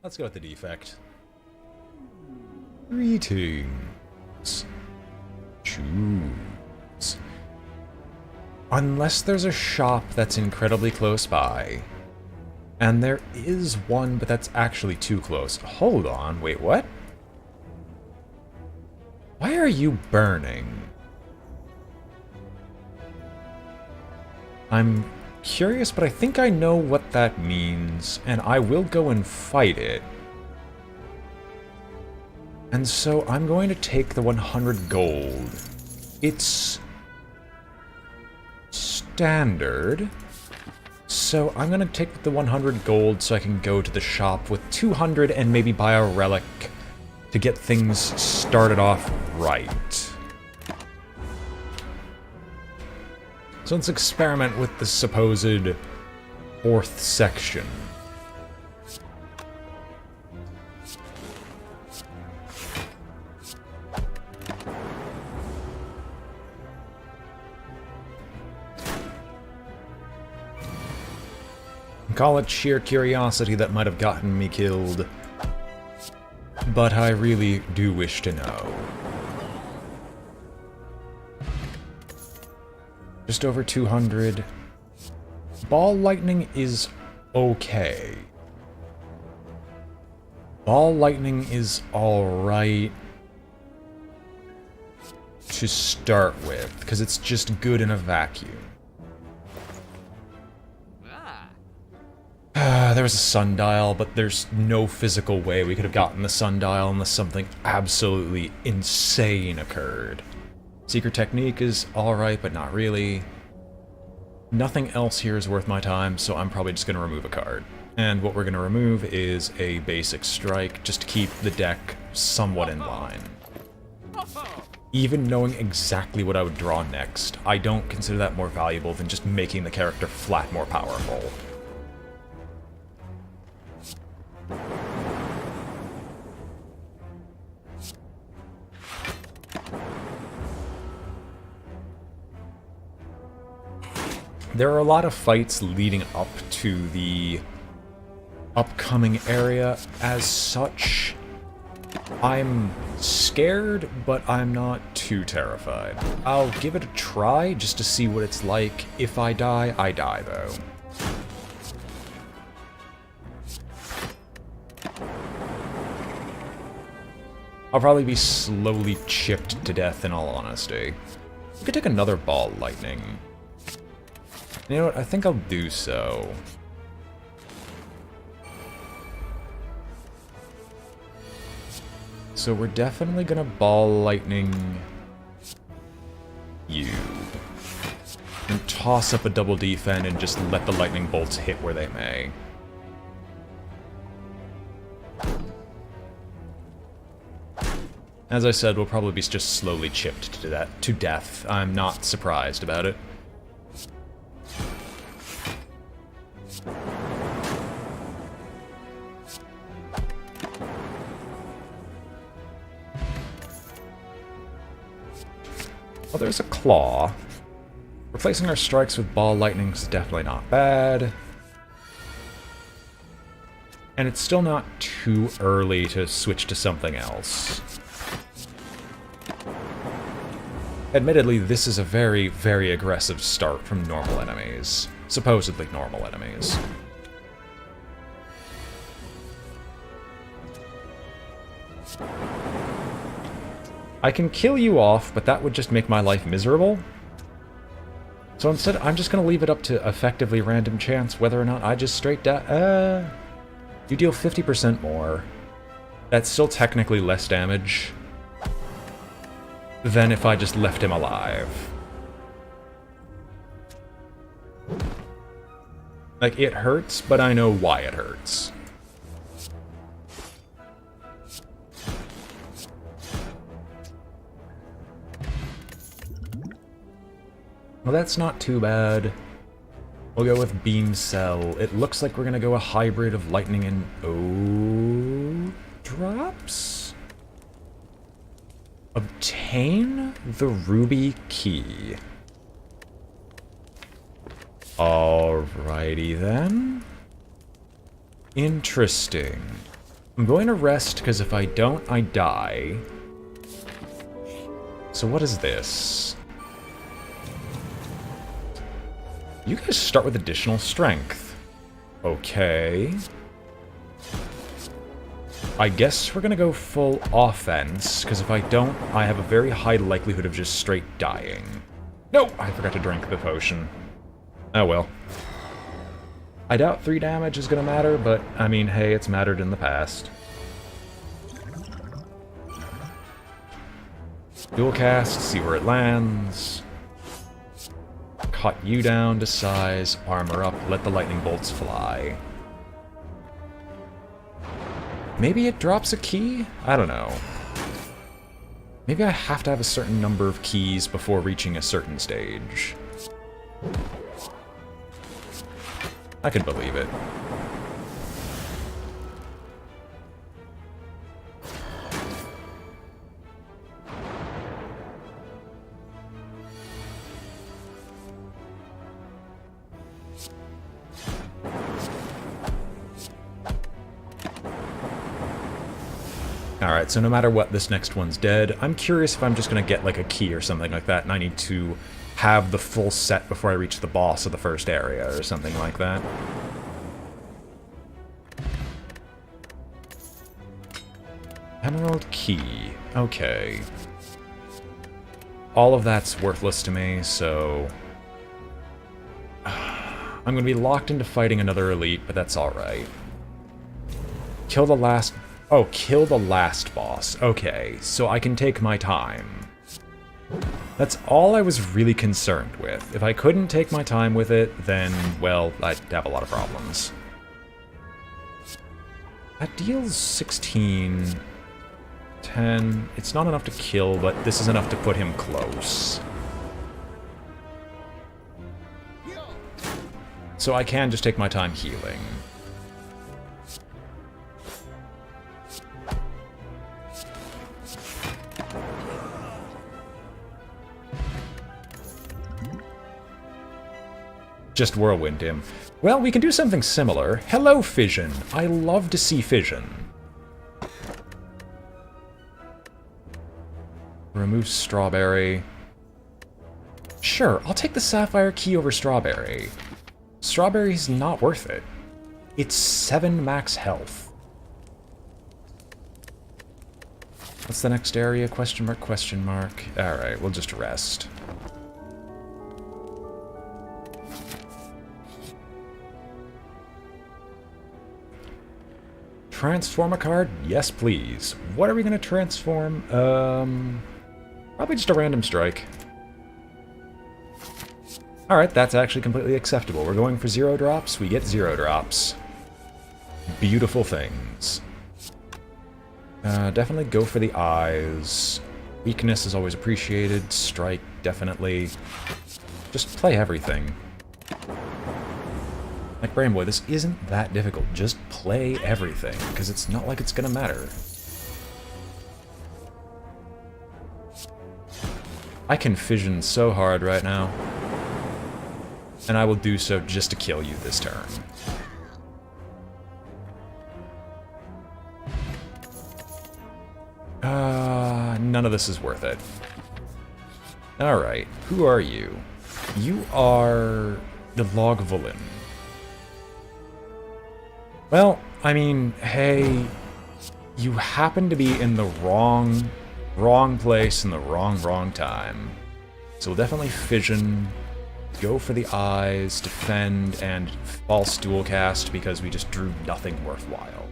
Let's go with the defect. Greetings. Choose. Unless there's a shop that's incredibly close by. And there is one, but that's actually too close. Hold on, wait, what? Why are you burning? I'm curious, but I think I know what that means, and I will go and fight it. And so I'm going to take the 100 gold. It's standard. So I'm going to take the 100 gold so I can go to the shop with 200 and maybe buy a relic to get things started off right. So let's experiment with the supposed fourth section. Call it sheer curiosity that might have gotten me killed, but I really do wish to know. Just over 200. Ball lightning is okay. Ball lightning is alright to start with, because it's just good in a vacuum. There was a sundial, but there's no physical way we could have gotten the sundial unless something absolutely insane occurred. Secret technique is alright, but not really. Nothing else here is worth my time, so I'm probably just going to remove a card. And what we're going to remove is a basic strike, just to keep the deck somewhat in line. Even knowing exactly what I would draw next, I don't consider that more valuable than just making the character flat more powerful. There are a lot of fights leading up to the upcoming area. As such, I'm scared, but I'm not too terrified. I'll give it a try just to see what it's like. If I die, I die, though. I'll probably be slowly chipped to death, in all honesty. We could take another ball lightning. You know what? I think I'll do so. So we're definitely gonna ball lightning you. And toss up a double defend and just let the lightning bolts hit where they may. As I said, we'll probably be just slowly chipped to death. I'm not surprised about it. Well, there's a claw. Replacing our strikes with ball lightning is definitely not bad. And it's still not too early to switch to something else. Admittedly, this is a very, very aggressive start from normal enemies. Supposedly normal enemies. I can kill you off, but that would just make my life miserable. So instead, I'm just going to leave it up to effectively random chance whether or not I just straight die. You deal 50% more. That's still technically less damage than if I just left him alive. Like, it hurts, but I know why it hurts. Well, that's not too bad. We'll go with Beam Cell. It looks like we're gonna go a hybrid of lightning and drops. Obtain the ruby key. Alrighty then. Interesting. I'm going to rest, because if I don't, I die. So what is this? You guys start with additional strength. Okay. I guess we're gonna go full offense, because if I don't, I have a very high likelihood of just straight dying. No! I forgot to drink the potion. Oh well. I doubt 3 damage is gonna matter, but, I mean, hey, it's mattered in the past. Dual cast, see where it lands. Cut you down to size, armor up, let the lightning bolts fly. Maybe it drops a key? I don't know. Maybe I have to have a certain number of keys before reaching a certain stage. I can believe it. Alright, so no matter what, this next one's dead. I'm curious if I'm just gonna get like a key or something like that, and I need to have the full set before I reach the boss of the first area or something like that. Emerald key. Okay. All of that's worthless to me, so... I'm gonna be locked into fighting another elite, but that's alright. Kill the last... Oh, kill the last boss. Okay, so I can take my time. That's all I was really concerned with. If I couldn't take my time with it, then, well, I'd have a lot of problems. That deals 16... 10... It's not enough to kill, but this is enough to put him close. So I can just take my time healing. Just whirlwind him. Well, we can do something similar. Hello, Fission. I love to see Fission. Remove Strawberry. Sure, I'll take the Sapphire Key over Strawberry. Strawberry's not worth it. It's 7 max health. What's the next area? Question mark, question mark. Alright, we'll just rest. Transform a card? Yes, please. What are we going to transform? Probably just a random strike. Alright, that's actually completely acceptable. We're going for 0 drops, we get 0 drops. Beautiful things. Definitely go for the eyes. Weakness is always appreciated. Strike, definitely. Just play everything. Like BrainBoy, this isn't that difficult. Just play everything, because it's not like it's gonna matter. I can fission so hard right now. And I will do so just to kill you this turn. None of this is worth it. Alright, who are you? You are the Logvolin. Well, I mean, hey, you happen to be in the wrong place in the wrong time. So we'll definitely fission, go for the eyes, defend, and false dual cast because we just drew nothing worthwhile.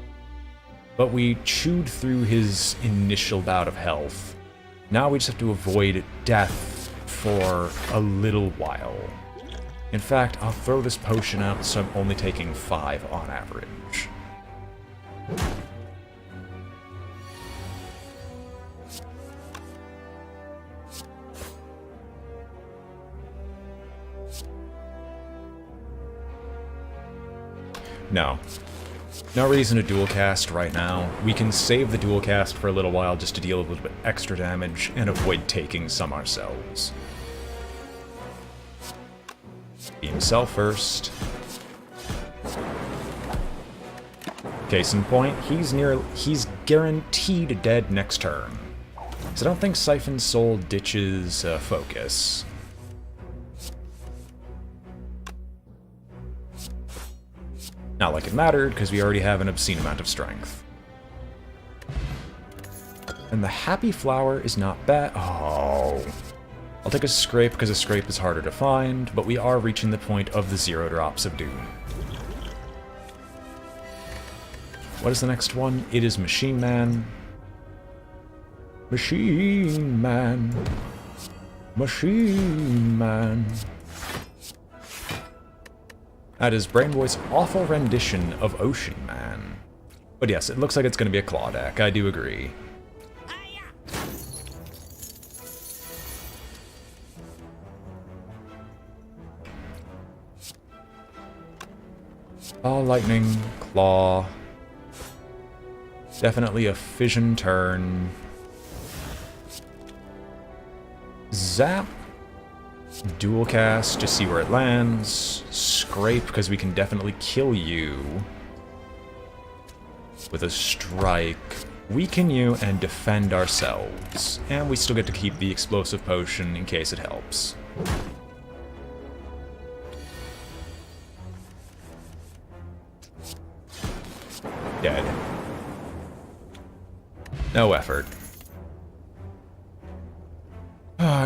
But we chewed through his initial bout of health. Now we just have to avoid death for a little while. In fact, I'll throw this potion out so I'm only taking 5 on average. No. No reason to dual cast right now. We can save the dual cast for a little while just to deal with a little bit extra damage and avoid taking some ourselves. Beam Cell first. Case in point, he's guaranteed dead next turn. So I don't think Siphon Soul ditches focus. Not like it mattered, because we already have an obscene amount of strength. And the Happy Flower is not bad. Oh. I'll take a Scrape, because a Scrape is harder to find, but we are reaching the point of the 0 drops of Doom. What is the next one? It is Machine Man. Machine Man. Machine Man. That is BrainBoy's awful rendition of Ocean Man. But yes, it looks like it's going to be a claw deck. I do agree. Lightning, Claw. Definitely a Fission turn. Zap. Dual Cast, just see where it lands. Scrape, because we can definitely kill you. With a Strike. Weaken you and defend ourselves. And we still get to keep the Explosive Potion in case it helps. Dead. No effort.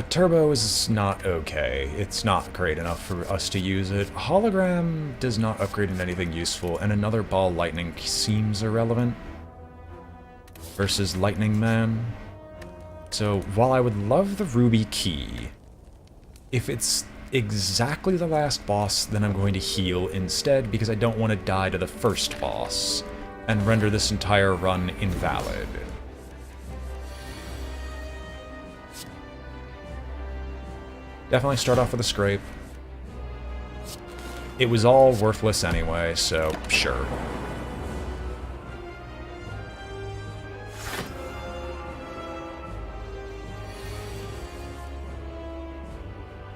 Turbo is not okay. It's not great enough for us to use it. Hologram does not upgrade into anything useful, and another Ball Lightning seems irrelevant versus Lightning Man. So while I would love the Ruby Key, if it's exactly the last boss, then I'm going to heal instead, because I don't want to die to the first boss and render this entire run invalid. Definitely start off with a Scrape. It was all worthless anyway, so sure.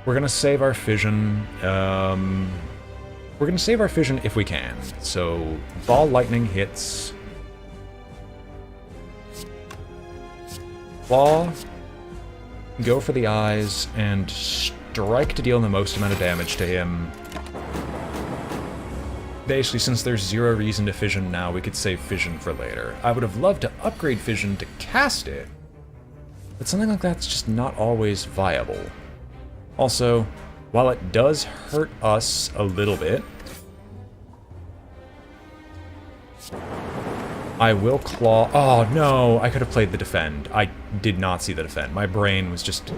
We're gonna save our Fission. We're gonna save our Fission if we can. So, Ball Lightning hits. Claw. Go for the eyes, and Strike to deal the most amount of damage to him. Basically, since there's 0 reason to Fission now, we could save Fission for later. I would have loved to upgrade Fission to cast it, but something like that's just not always viable. Also, while it does hurt us a little bit, I will Claw. Oh no, I could have played the Defend. I did not see the Defend. My brain was just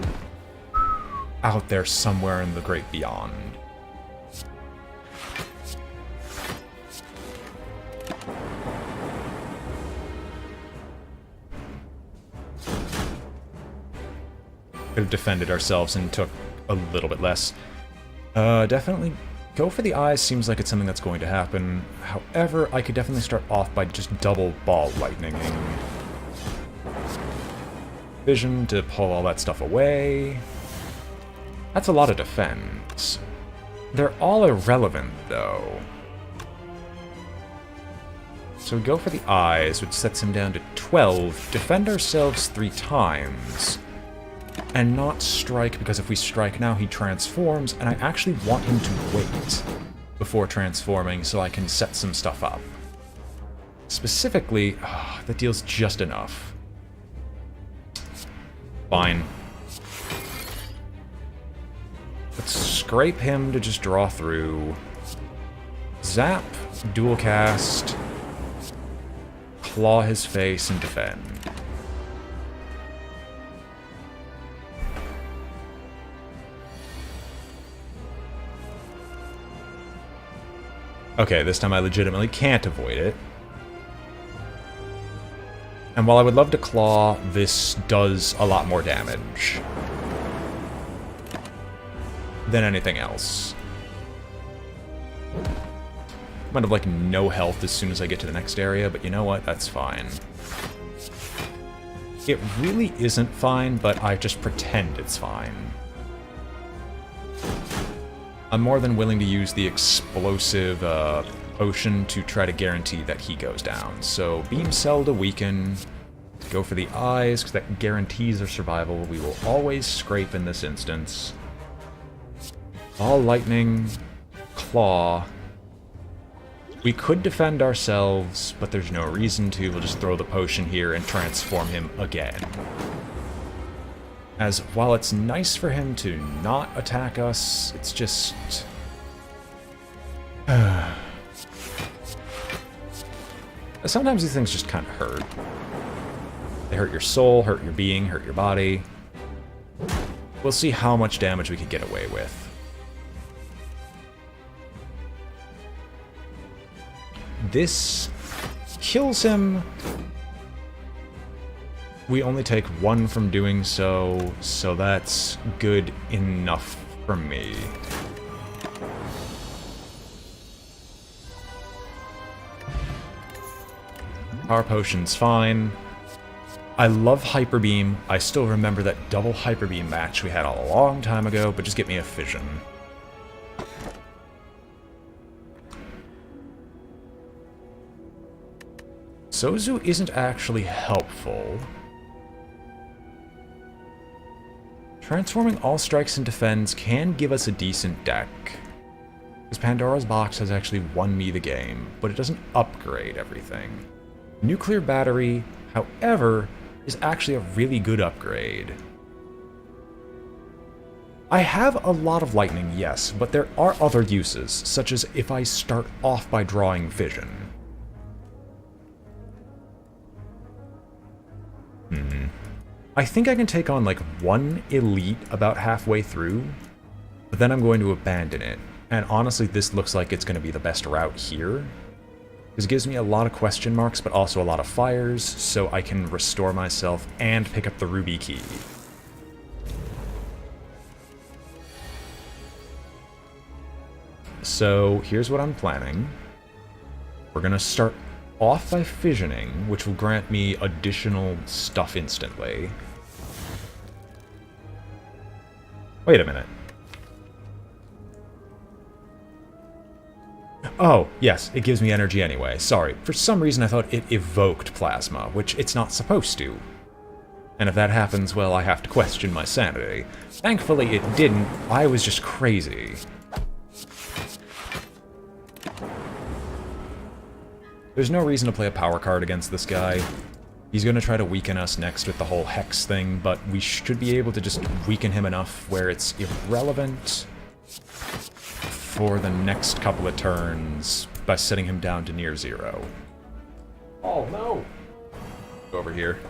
out there somewhere in the great beyond. Could have defended ourselves and took a little bit less. Definitely go for the eyes seems like it's something that's going to happen. However, I could definitely start off by just double Ball Lightninging. Vision to pull all that stuff away. That's a lot of defense. They're all irrelevant, though. So we go for the eyes, which sets him down to 12. Defend ourselves 3 times. And not Strike, because if we strike now, he transforms, and I actually want him to wait before transforming so I can set some stuff up. Specifically, that deals just enough. Fine. Let's Scrape him to just draw through. Zap, Dual Cast, Claw his face, and defend. Okay, this time I legitimately can't avoid it. And while I would love to Claw, this does a lot more damage than anything else. I'm gonna have, like, no health as soon as I get to the next area, but you know what? That's fine. It really isn't fine, but I just pretend it's fine. I'm more than willing to use the explosive potion to try to guarantee that he goes down. So Beam Cell to weaken, go for the eyes, because that guarantees their survival. We will always scrape in this instance. Ball Lightning, Claw. We could defend ourselves, but there's no reason to. We'll just throw the potion here and transform him again. As while it's nice for him to not attack us, it's just... Sometimes these things just kind of hurt. They hurt your soul, hurt your being, hurt your body. We'll see how much damage we can get away with. This kills him. We only take 1 from doing so, so that's good enough for me. Power Potion's fine. I love Hyper Beam. I still remember that double Hyper Beam match we had a long time ago, but just get me a Fission. Sozu isn't actually helpful. Transforming all strikes into defense can give us a decent deck. Because Pandora's Box has actually won me the game, but it doesn't upgrade everything. Nuclear Battery, however, is actually a really good upgrade. I have a lot of lightning, yes, but there are other uses, such as if I start off by drawing vision. I think I can take on like 1 elite about halfway through, but then I'm going to abandon it. And honestly, this looks like it's going to be the best route here. This gives me a lot of question marks, but also a lot of fires, so I can restore myself and pick up the Ruby Key. So here's what I'm planning. We're going to start off by fissioning, which will grant me additional stuff instantly. Wait a minute. Oh, yes, it gives me energy anyway. Sorry. For some reason I thought it evoked plasma, which it's not supposed to. And if that happens, well, I have to question my sanity. Thankfully it didn't. I was just crazy. There's no reason to play a power card against this guy. He's going to try to weaken us next with the whole Hex thing, but we should be able to just weaken him enough where it's irrelevant for the next couple of turns by setting him down to near 0. Oh, no! Over here.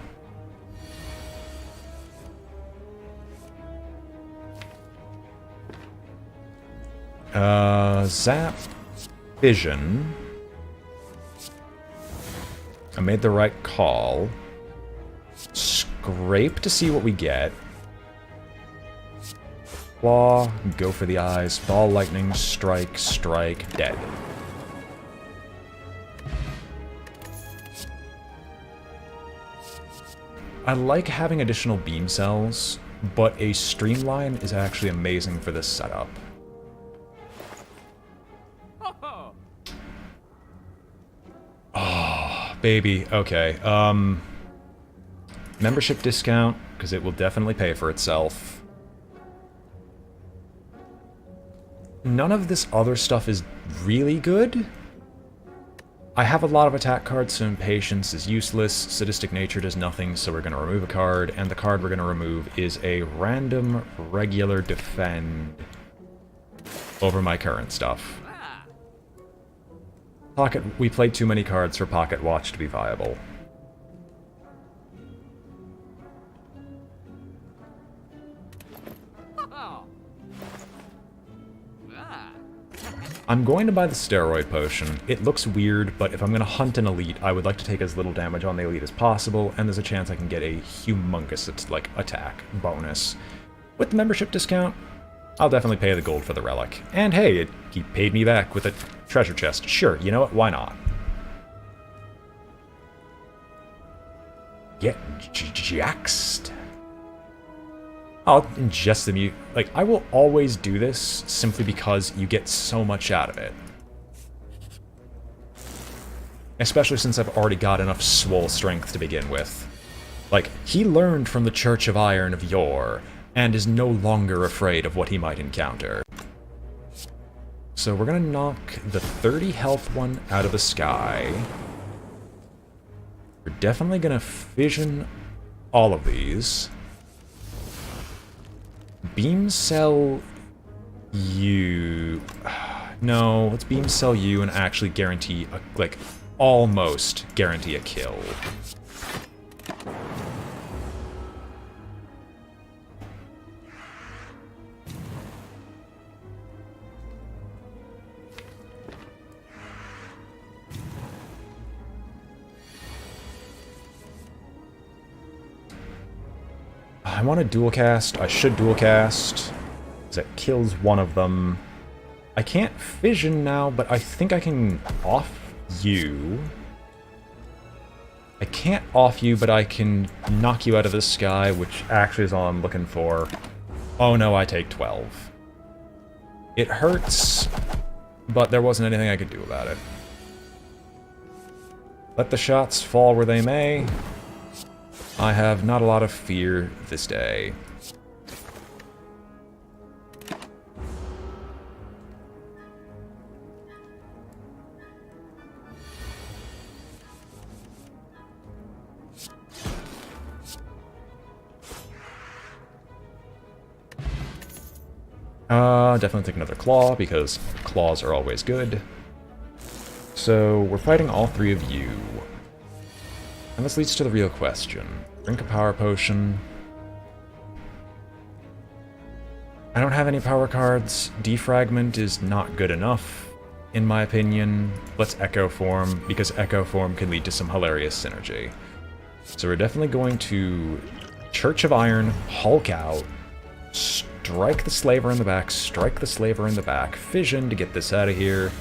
Zap. Vision. I made the right call. Scrape to see what we get. Claw, go for the eyes. Ball, lightning, strike, strike, dead. I like having additional beam cells, but a streamline is actually amazing for this setup. Baby, okay. Membership discount, because it will definitely pay for itself. None of this other stuff is really good. I have a lot of attack cards, so Impatience is useless. Sadistic Nature does nothing, so we're going to remove a card, and the card we're going to remove is a random regular defend over my current stuff. Pocket. We played too many cards for Pocket Watch to be viable. I'm going to buy the Steroid Potion. It looks weird, but if I'm going to hunt an elite, I would like to take as little damage on the elite as possible, and there's a chance I can get a humongous attack bonus. With the membership discount, I'll definitely pay the gold for the relic. And hey, he paid me back with a treasure chest. Sure, you know what? Why not? Get jaxed. I'll ingest the mute. Like, I will always do this simply because you get so much out of it. Especially since I've already got enough swole strength to begin with. Like, he learned from the Church of Iron of yore, and is no longer afraid of what he might encounter. So we're gonna knock the 30 health one out of the sky. We're definitely gonna fission all of these. Beam cell you... No, let's beam cell you and actually guarantee, like, almost guarantee a kill. I want to dual cast. I should dual cast, because it kills one of them. I can't fission now, but I think I can off you. I can't off you, but I can knock you out of the sky, which actually is all I'm looking for. Oh no, I take 12. It hurts, but there wasn't anything I could do about it. Let the shots fall where they may. I have not a lot of fear this day. Definitely take another claw, because claws are always good. So, we're fighting all three of you. And this leads to the real question. Drink a power potion. I don't have any power cards. Defragment is not good enough, in my opinion. Let's Echo Form, because Echo Form can lead to some hilarious synergy. So we're definitely going to Church of Iron, Hulk out, strike the Slaver in the back, strike the Slaver in the back, fission to get this out of here.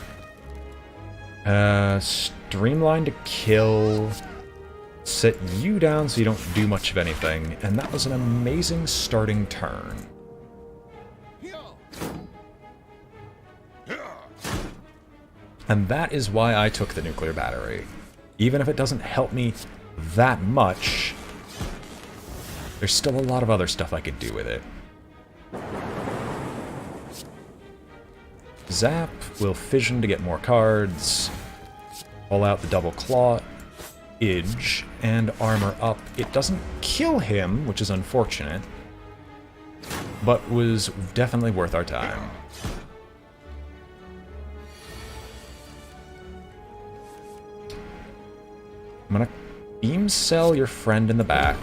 Streamline to kill. Set you down so you don't do much of anything, and that was an amazing starting turn. And that is why I took the nuclear battery. Even if it doesn't help me that much, there's still a lot of other stuff I could do with it. Zap will fission to get more cards. Pull out the double claw, Idge, and armor up. It doesn't kill him, which is unfortunate, but was definitely worth our time. I'm gonna beam cell your friend in the back.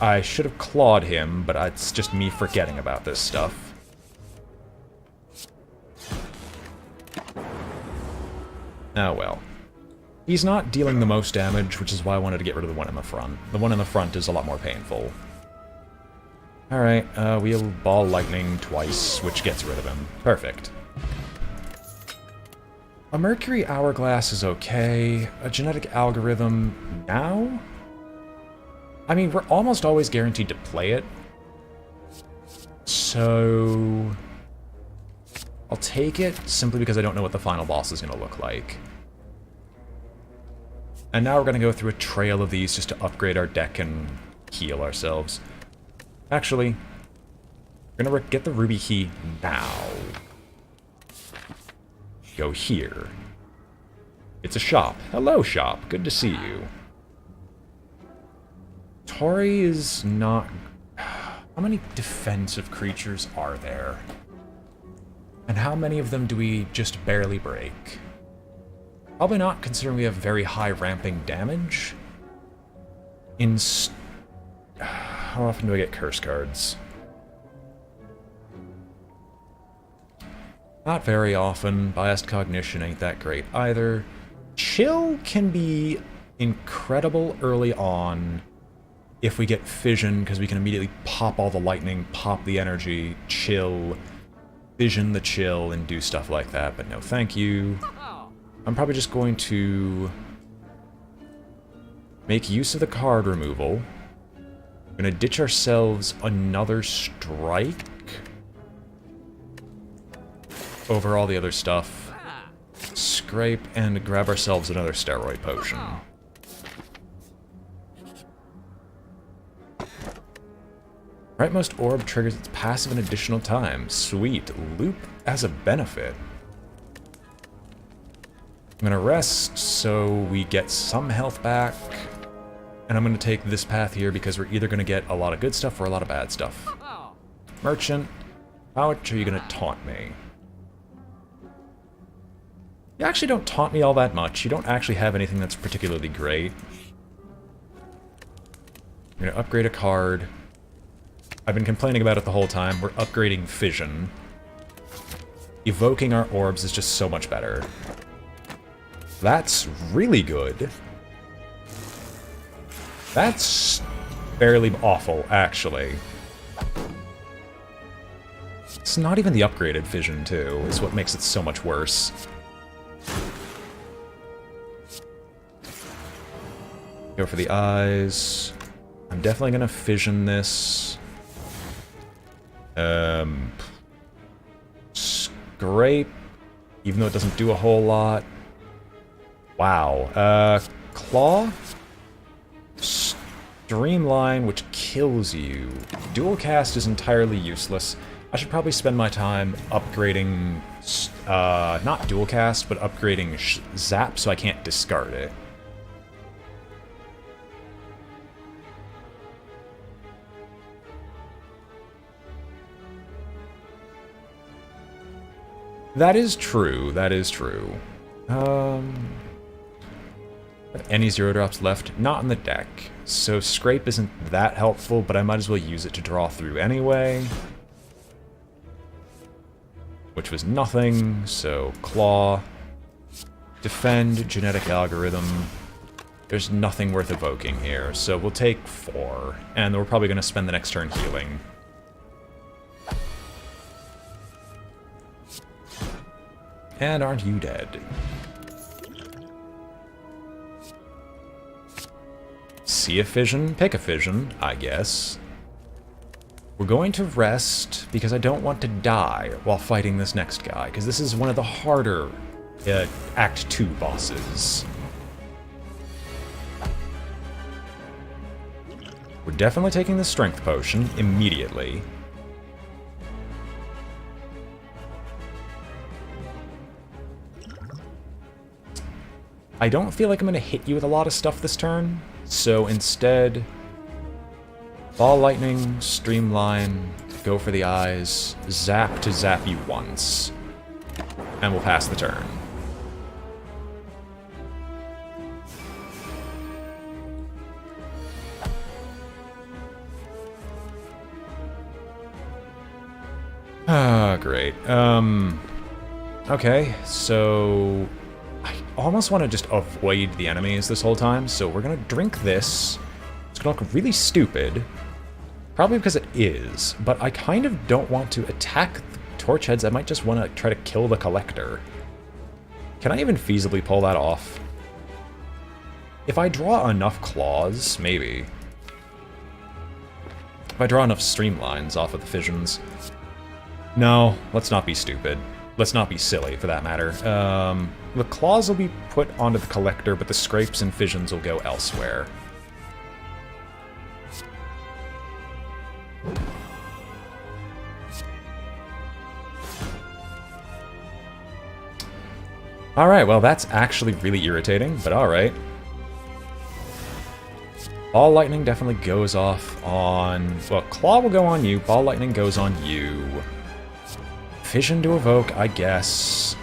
I should have clawed him, but it's just me forgetting about this stuff. Oh well. He's not dealing the most damage, which is why I wanted to get rid of the one in the front. The one in the front is a lot more painful. Alright, we'll ball lightning twice, which gets rid of him. Perfect. A Mercury Hourglass is okay. A genetic algorithm now? I mean, we're almost always guaranteed to play it. So I'll take it, simply because I don't know what the final boss is going to look like. And now we're going to go through a trail of these just to upgrade our deck and heal ourselves. Actually, we're going to get the ruby key now. Go here. It's a shop. Hello, shop. Good to see you. Tori is not... How many defensive creatures are there? And how many of them do we just barely break? Probably not, considering we have very high ramping damage. How often do I get curse cards? Not very often. Biased Cognition ain't that great either. Chill can be incredible early on if we get Fission, because we can immediately pop all the lightning, pop the energy, chill, Fission the chill, and do stuff like that, but no thank you. I'm probably just going to make use of the card removal. We're going to ditch ourselves another strike over all the other stuff. scrape and grab ourselves another steroid potion. Rightmost orb triggers its passive an additional time. Sweet. Loop as a benefit. I'm gonna rest so we get some health back. And I'm gonna take this path here because we're either gonna get a lot of good stuff or a lot of bad stuff. Merchant, how much are you gonna taunt me? You actually don't taunt me all that much. You don't actually have anything that's particularly great. I'm gonna upgrade a card. I've been complaining about it the whole time. We're upgrading Fission. Evoking our orbs is just so much better. That's really good. That's fairly awful, actually. It's not even the upgraded Fission, too, is what makes it so much worse. Go for the eyes. I'm definitely gonna Fission this. Scrape, even though it doesn't do a whole lot. Wow. Claw? Streamline, which kills you. Dual cast is entirely useless. I should probably spend my time upgrading, not dual cast, but upgrading Zap so I can't discard it. That is true, that is true. Any 0-drops left? Not in the deck. So Scrape isn't that helpful, but I might as well use it to draw through anyway. Which was nothing, so Claw. Defend, Genetic Algorithm. There's nothing worth evoking here, so we'll take 4. And we're probably going to spend the next turn healing. And aren't you dead? See a Fission, pick a Fission, I guess. We're going to rest because I don't want to die while fighting this next guy, because this is one of the harder Act 2 bosses. We're definitely taking the Strength Potion immediately. I don't feel like I'm going to hit you with a lot of stuff this turn, so instead, Ball Lightning, Streamline, go for the eyes, Zap to zap you once, and we'll pass the turn. Ah, great. Okay, so I almost want to just avoid the enemies this whole time, so we're gonna drink this. It's gonna look really stupid, probably because it is, but I kind of don't want to attack the torch heads. I might just want to try to kill the collector. Can I even feasibly pull that off? If I draw enough claws, maybe. If I draw enough streamlines off of the fissions. No, let's not be stupid. Let's not be silly, for that matter. The claws will be put onto the collector, but the scrapes and fissions will go elsewhere. Alright, well that's actually really irritating, but alright. Ball Lightning definitely goes off on... Well, Claw will go on you, Ball Lightning goes on you. Fission to evoke, I guess.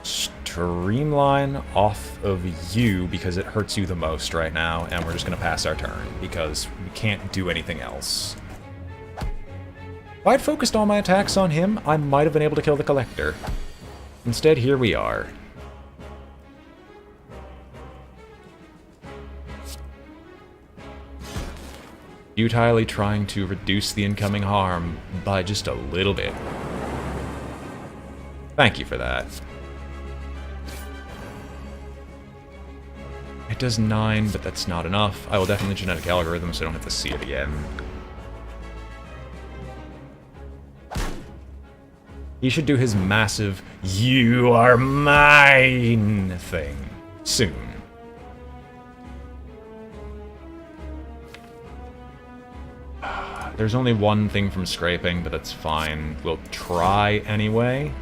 Streamline off of you because it hurts you the most right now, and we're just going to pass our turn because we can't do anything else. If I'd focused all my attacks on him, I might have been able to kill the collector. Instead, here we are. Futilely trying to reduce the incoming harm by just a little bit. Thank you for that. It does 9, but that's not enough. I will definitely genetic algorithm so I don't have to see it again. He should do his massive "You are mine" thing soon. There's only one thing from scraping, but that's fine. We'll try anyway.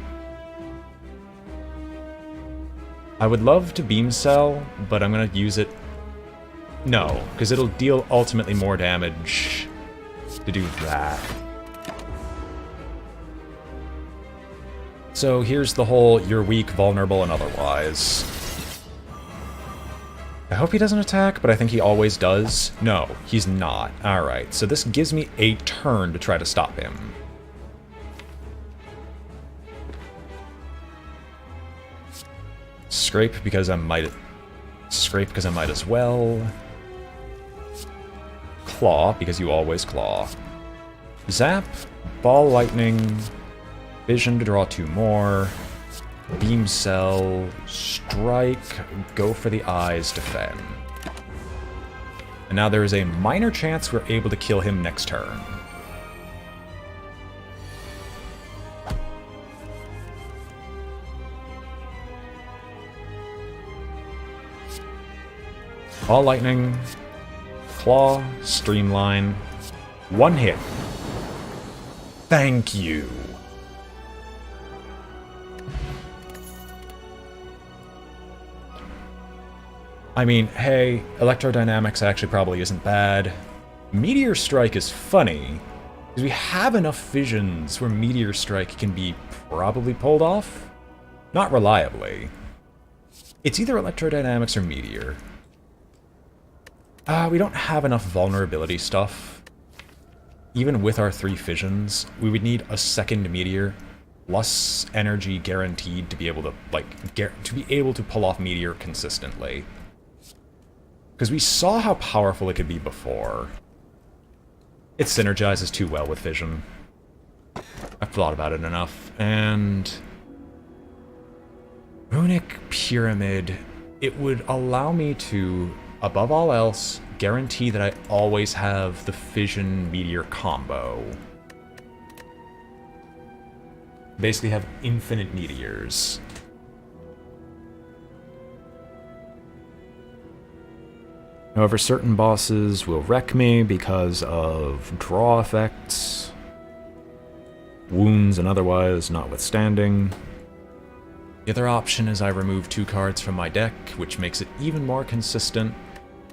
I would love to beam cell, but I'm gonna use it... No, because it'll deal ultimately more damage to do that. So here's the whole you're weak, vulnerable, and otherwise. I hope he doesn't attack, but I think he always does. No, he's not. Alright, so this gives me a turn to try to stop him. Scrape because I might... Scrape because I might as well. Claw, because you always claw. Zap, Ball Lightning, Vision to draw 2 more, Beam Cell, Strike, go for the eyes, defend. And now there is a minor chance we're able to kill him next turn. Ball Lightning, Claw, Streamline, 1 hit. Thank you. I mean, hey, Electrodynamics actually probably isn't bad. Meteor Strike is funny, because we have enough visions where Meteor Strike can be probably pulled off. Not reliably. It's either Electrodynamics or Meteor. We don't have enough vulnerability stuff. Even with our 3 fissions, we would need a second Meteor, plus energy guaranteed to be able to, pull off Meteor consistently. Because we saw how powerful it could be before. It synergizes too well with Fission. I've thought about it enough. And... Runic Pyramid. It would allow me to, above all else, guarantee that I always have the Fission Meteor combo. Basically have infinite meteors. However, certain bosses will wreck me because of draw effects, wounds and otherwise notwithstanding. The other option is I remove 2 cards from my deck, which makes it even more consistent.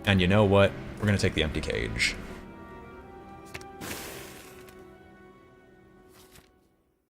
And you know what? We're going to take the empty cage.